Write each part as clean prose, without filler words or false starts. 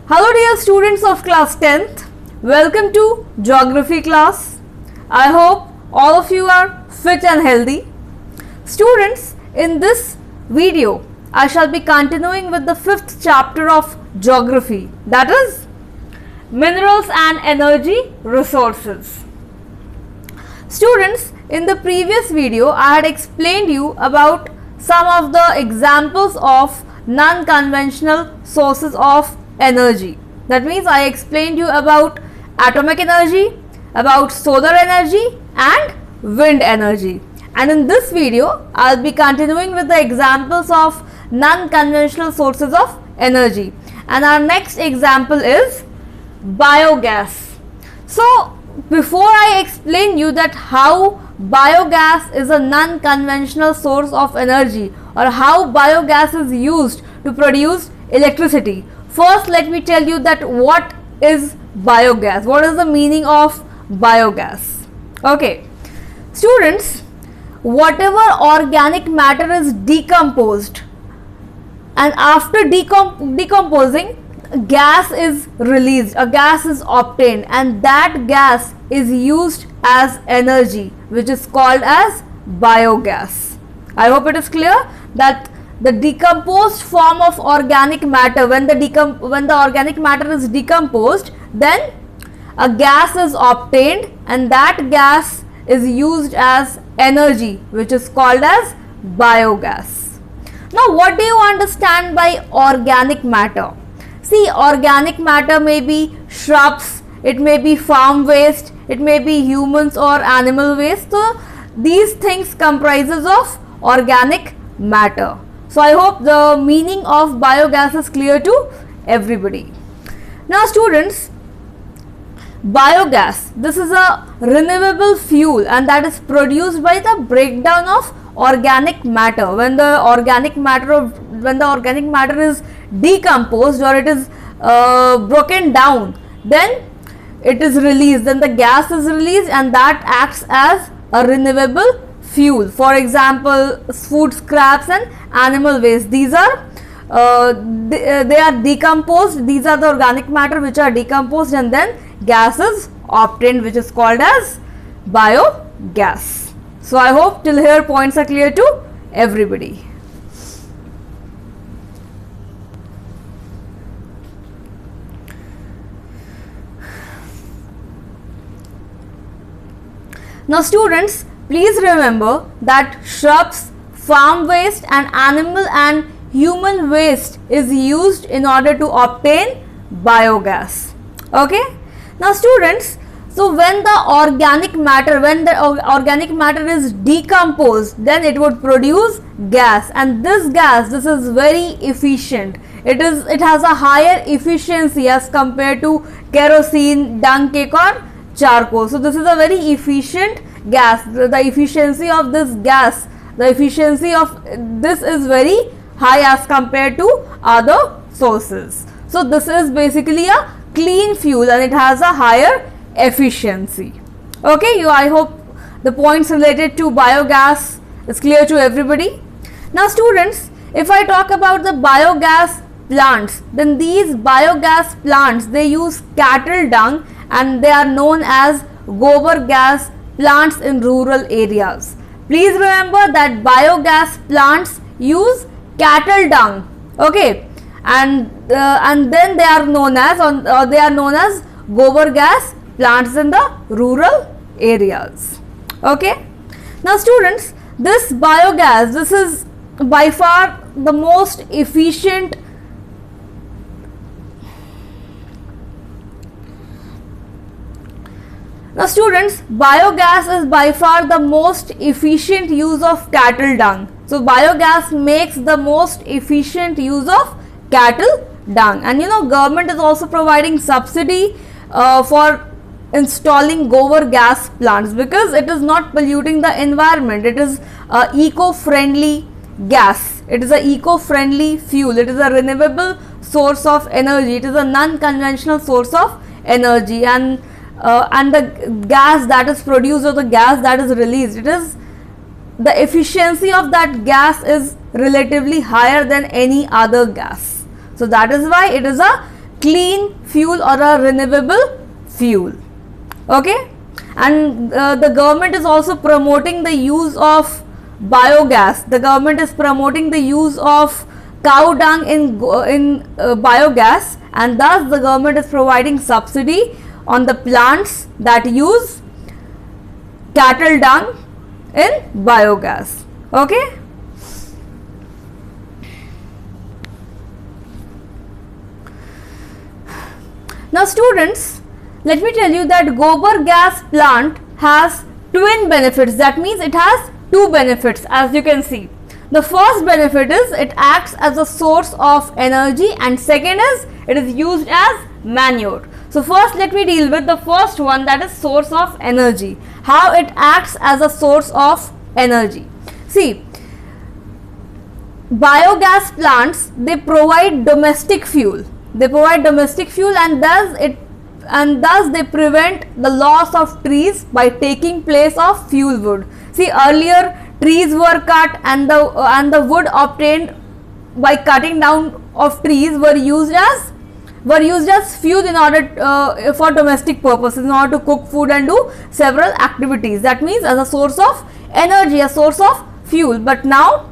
Hello dear students of class 10th, welcome to geography class. I hope all of you are fit and healthy. Students, in this video I shall be continuing with the 5th chapter of geography, that is minerals and energy resources. Students, in the previous video I had explained you about some of the examples of non-conventional sources of energy. That means I explained you about atomic energy, about solar energy and wind energy. And in this video I will be continuing with the examples of non-conventional sources of energy. And our next example is biogas. So before I explain you that how biogas is a non-conventional source of energy or how biogas is used to produce electricity, first let me tell you that what is biogas, what is the meaning of biogas. Okay, students, whatever organic matter is decomposed and after decomposing, gas is released, a gas is obtained, and that gas is used as energy, which is called as biogas. I hope it is clear that the decomposed form of organic matter, when the organic matter is decomposed, then a gas is obtained and that gas is used as energy, which is called as biogas. Now what do you understand by organic matter? See, organic matter may be shrubs, it may be farm waste, it may be humans or animal waste. So these things comprises of organic matter. So I hope the meaning of biogas is clear to everybody. Now students, biogas, this is a renewable fuel and that is produced by the breakdown of organic matter. When the organic matter is decomposed or it is broken down, then it is released, then the gas is released and that acts as a renewable fuel. For example, food scraps and animal waste, these are they are decomposed, these are the organic matter which are decomposed and then gas is obtained, which is called as biogas. So I hope till here points are clear to everybody. Now students, please remember that shrubs, farm waste and animal and human waste is used in order to obtain biogas. Okay. Now students, so when the organic matter is decomposed, then it would produce gas, and this is very efficient. It has a higher efficiency as compared to kerosene, dung cake or charcoal. So this is a very efficient gas. The efficiency of this gas, the efficiency of this is very high as compared to other sources. So this is basically a clean fuel and it has a higher efficiency. Okay, I hope the points related to biogas is clear to everybody. Now students, if I talk about the biogas plants, then these biogas plants, they use cattle dung and they are known as gobar gas plants in rural areas. Please remember that biogas plants use cattle dung, okay, and then they are known as gobar gas plants in the rural areas. Okay. Now students, this biogas, this is by far the most efficient Now students, biogas is by far the most efficient use of cattle dung. So biogas makes the most efficient use of cattle dung, and government is also providing subsidy for installing gobar gas plants because it is not polluting the environment. It is eco-friendly gas. It is a eco-friendly fuel. It is a renewable source of energy. It is a non-conventional source of energy, and the gas that is produced or the gas that is released, the efficiency of that gas is relatively higher than any other gas. So that is why it is a clean fuel or a renewable fuel. Okay, and the government is also promoting the use of biogas. The government is promoting the use of cow dung in biogas, and thus the government is providing subsidy on the plants that use cattle dung in biogas. Okay. Now students, let me tell you that gobar gas plant has twin benefits. That means it has two benefits, as you can see. The first benefit is it acts as a source of energy, and second is it is used as manure. So first let me deal with the first one, that is source of energy. How it acts as a source of energy. See, biogas plants, they provide domestic fuel. They provide domestic fuel, and thus they prevent the loss of trees by taking place of fuel wood. See, earlier trees were cut, and the wood obtained by cutting down of trees were used as fuel in order for domestic purposes, in order to cook food and do several activities. That means as a source of energy, a source of fuel. But now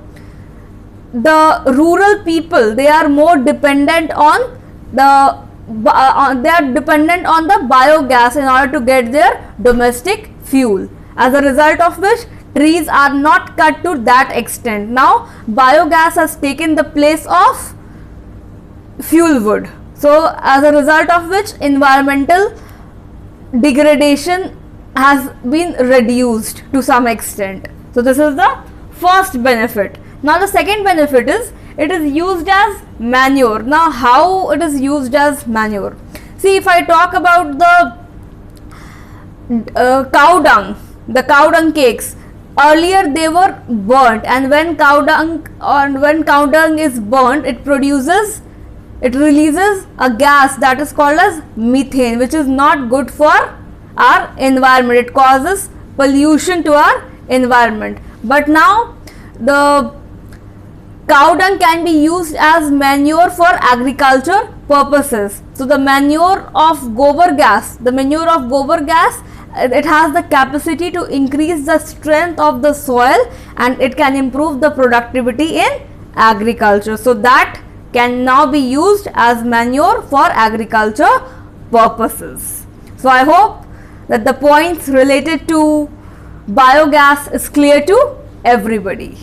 the rural people, they are more dependent on they are dependent on the biogas in order to get their domestic fuel, as a result of which trees are not cut to that extent. Now biogas has taken the place of fuel wood, so as a result of which environmental degradation has been reduced to some extent. So this is the first benefit. Now the second benefit is it is used as manure. Now how it is used as manure? See, if I talk about the cow dung cakes, earlier they were burnt, and when cow dung is burnt, it releases a gas that is called as methane, which is not good for our environment. It causes pollution to our environment. But now the cow dung can be used as manure for agriculture purposes. So the manure of gobar gas, it has the capacity to increase the strength of the soil, and it can improve the productivity in agriculture. So that can now be used as manure for agriculture purposes. So I hope that the points related to biogas is clear to everybody.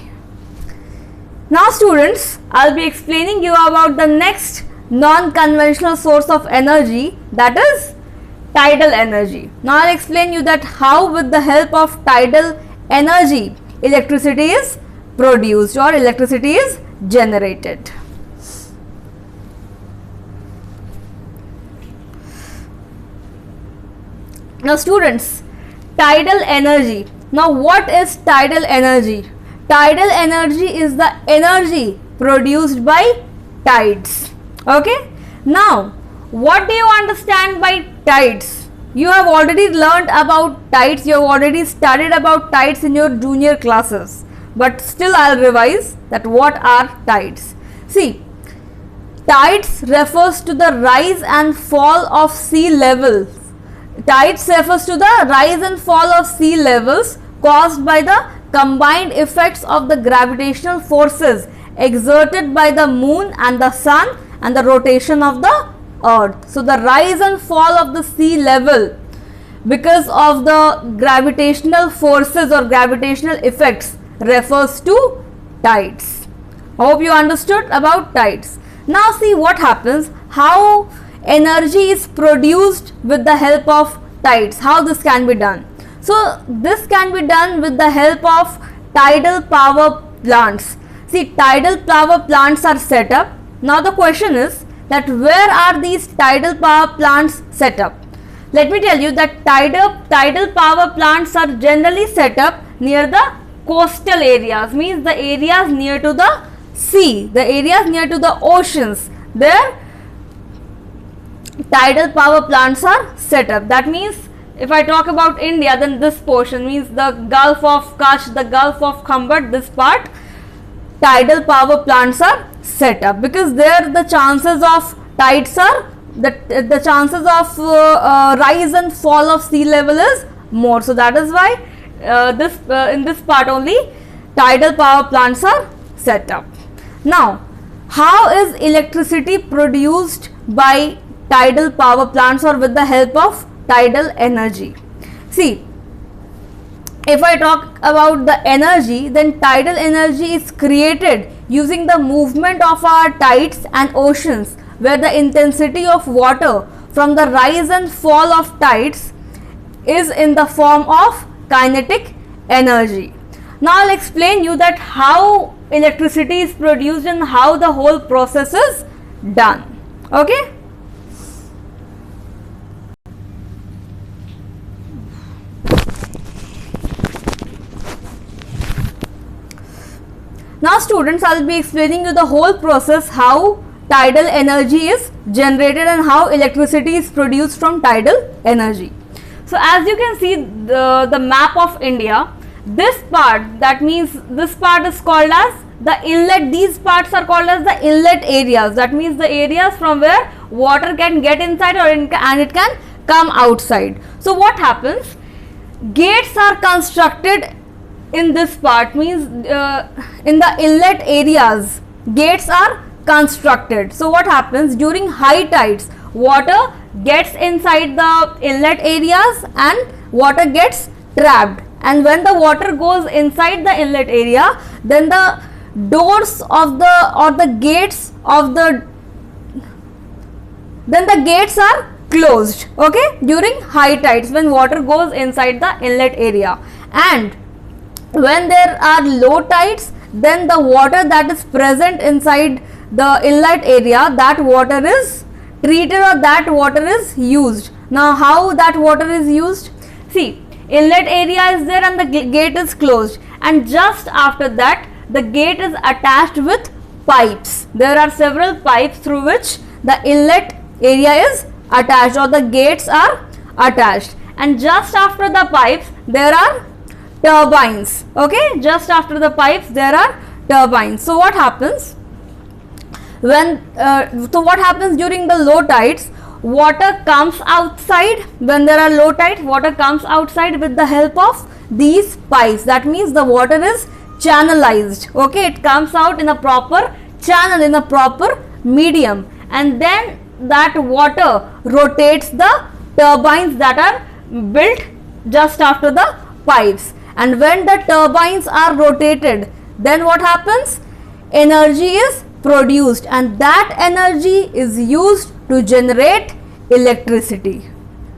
Now students, I'll be explaining you about the next non-conventional source of energy, that is tidal energy. Now I'll explain you that how with the help of tidal energy electricity is produced or electricity is generated. Now students, tidal energy. Now what is tidal energy? Tidal energy is the energy produced by tides. Okay. Now, what do you understand by tides? You have already learned about tides. You have already studied about tides in your junior classes. But still I'll revise that what are tides. See, tides refers to the rise and fall of sea levels. Tides refers to the rise and fall of sea levels caused by the combined effects of the gravitational forces exerted by the moon and the sun and the rotation of the earth. So the rise and fall of the sea level because of the gravitational forces or gravitational effects refers to tides. I hope you understood about tides. Now see what happens, how energy is produced with the help of tides, how this can be done. So this can be done with the help of tidal power plants. See, tidal power plants are set up. Now the question is that where are these tidal power plants set up? Let me tell you that tidal power plants are generally set up near the coastal areas, means the areas near to the sea, the areas near to the oceans. There tidal power plants are set up. That means if I talk about India, then this portion means the Gulf of Kutch, the Gulf of Khambat, this part, tidal power plants are set up because there the chances of tides are the chances of rise and fall of sea level is more. So that is why in this part only tidal power plants are set up. Now, how is electricity produced by tidal power plants or with the help of tidal energy? See, if I talk about the energy, then tidal energy is created using the movement of our tides and oceans, where the intensity of water from the rise and fall of tides is in the form of kinetic energy. Now I'll explain you that how electricity is produced and how the whole process is done. Okay. Now students, I will be explaining you the whole process how tidal energy is generated and how electricity is produced from tidal energy. So as you can see the map of India, this part, that means this part is called as the inlet. These parts are called as the inlet areas. That means the areas from where water can get inside and it can come outside. So what happens? Gates are constructed in this part, means in the inlet areas gates are constructed. So what happens? During high tides, water gets inside the inlet areas and water gets trapped, and when the water goes inside the inlet area, then the doors of the gates of the gates are closed, okay, during high tides when water goes inside the inlet area. And when there are low tides, then the water that is present inside the inlet area, that water is treated or that water is used. Now how that water is used? See, inlet area is there and the gate is closed, and just after that the gate is attached with pipes. There are several pipes through which the inlet area is attached or the gates are attached, and just after the pipes there are turbines. Okay, just after the pipes there are turbines. So what happens when what happens during the low tides? Water comes outside. When there are low tides, water comes outside with the help of these pipes. That means the water is channelized. Okay, it comes out in a proper channel, in a proper medium, and then that water rotates the turbines that are built just after the pipes. And when the turbines are rotated, then what happens? Energy is produced, and that energy is used to generate electricity.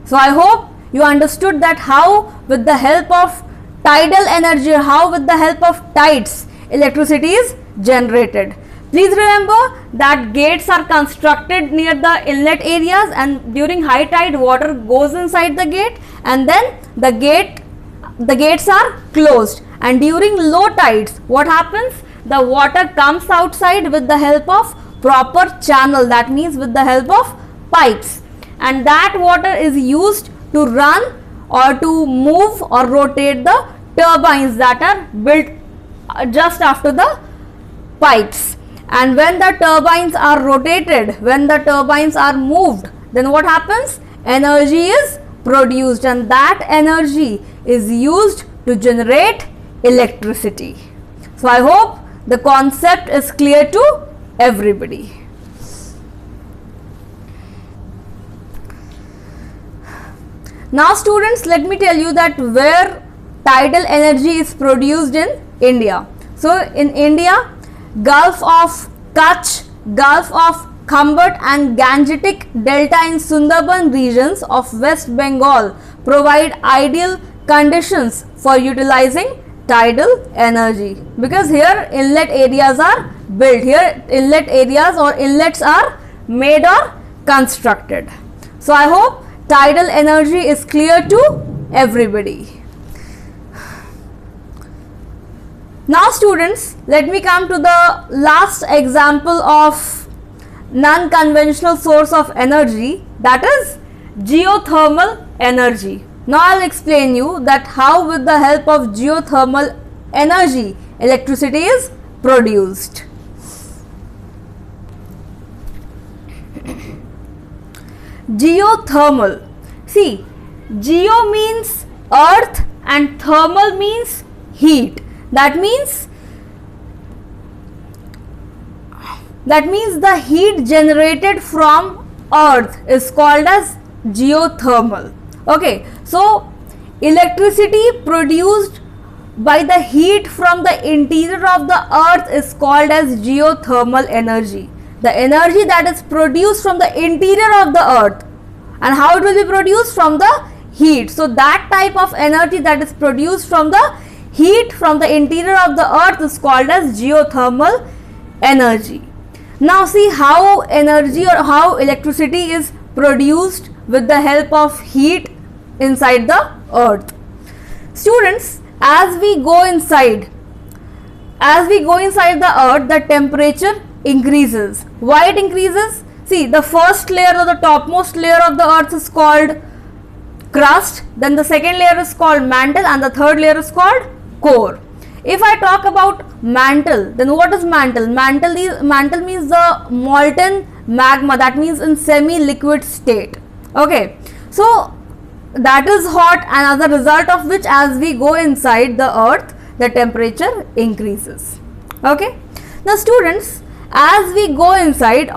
So I hope you understood that how with the help of tidal energy, how with the help of tides, electricity is generated. Please remember that gates are constructed near the inlet areas, and during high tide water goes inside the gate, and then the gates are closed, and during low tides what happens? The water comes outside with the help of proper channel, that means with the help of pipes, and that water is used to run or to move or rotate the turbines that are built just after the pipes. And when the turbines are rotated, when the turbines are moved, then what happens? Energy is produced, and that energy is used to generate electricity. So I hope the concept is clear to everybody. Now students, let me tell you that where tidal energy is produced in India. So in India, Gulf of Kutch, Gulf of Khambat and Gangetic Delta in Sundarban regions of West Bengal provide ideal conditions for utilizing tidal energy, because here inlet areas are built, here inlet areas or inlets are made or constructed. So I hope tidal energy is clear to everybody. Now students, let me come to the last example of non-conventional source of energy, that is geothermal energy. Now I will explain you that how with the help of geothermal energy electricity is produced. geothermal. See, geo means earth and thermal means heat. That means the heat generated from earth is called as geothermal. Okay, so electricity produced by the heat from the interior of the earth is called as geothermal energy. The energy that is produced from the interior of the earth, and how it will be produced? From the heat. So that type of energy that is produced from the heat from the interior of the earth is called as geothermal energy. Now see how energy or how electricity is produced with the help of heat inside the earth. Students, as we go inside the earth, the temperature increases. Why it increases? See, the first layer or the topmost layer of the earth is called crust, then the second layer is called mantle, and the third layer is called core. If I talk about mantle, then what is mantle? Mantle means the molten magma, that means in semi-liquid state. Okay, so that is hot, and as a result of which, as we go inside the earth, the temperature increases. Okay, now students, as we go inside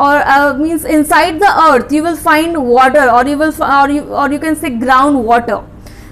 means inside the earth, you will find water, or you can say groundwater.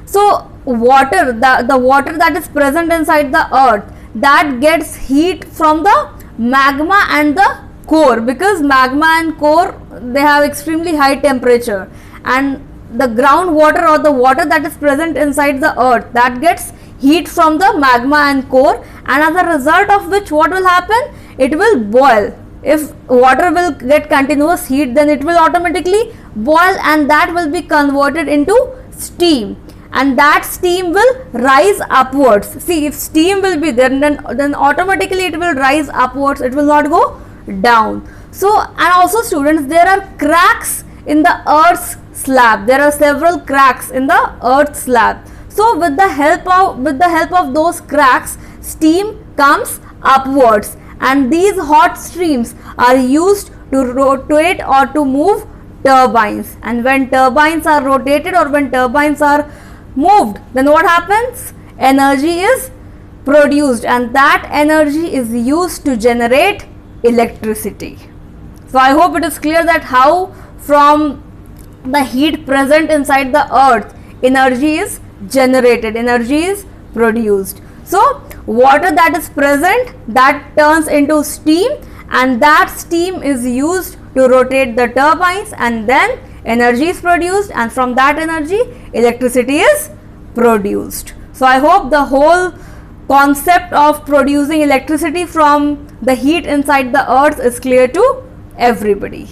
So water, the water that is present inside the earth, that gets heat from the magma and the core, because magma and core, they have extremely high temperature, and the groundwater or the water that is present inside the earth, that gets heat from the magma and core, and as a result of which, what will happen? It will boil. If water will get continuous heat, then it will automatically boil, and that will be converted into steam, and that steam will rise upwards. See, if steam will be there, then automatically it will rise upwards, it will not go down. So, and also students, there are cracks in the earth's slab. There are several cracks in the earth slab. So with the help of those cracks, steam comes upwards, and these hot streams are used to rotate or to move turbines. And when turbines are rotated or when turbines are moved, then what happens? Energy is produced, and that energy is used to generate electricity. So I hope it is clear that how from the heat present inside the earth, energy is generated, energy is produced. So water that is present, that turns into steam, and that steam is used to rotate the turbines, and then energy is produced, and from that energy electricity is produced. So I hope the whole concept of producing electricity from the heat inside the earth is clear to everybody.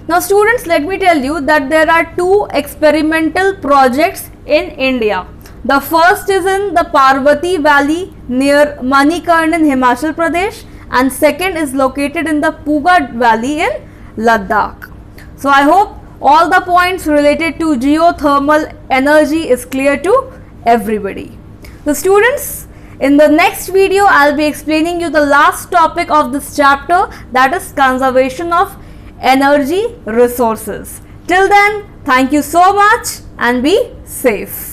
Now students, let me tell you that there are two experimental projects in India. The first is in the Parvati Valley near Manikarn in Himachal Pradesh, and second is located in the Puga Valley in Ladakh. So I hope all the points related to geothermal energy is clear to everybody. So students, in the next video I'll be explaining you the last topic of this chapter, that is conservation of energy resources. Till then, thank you so much and be safe.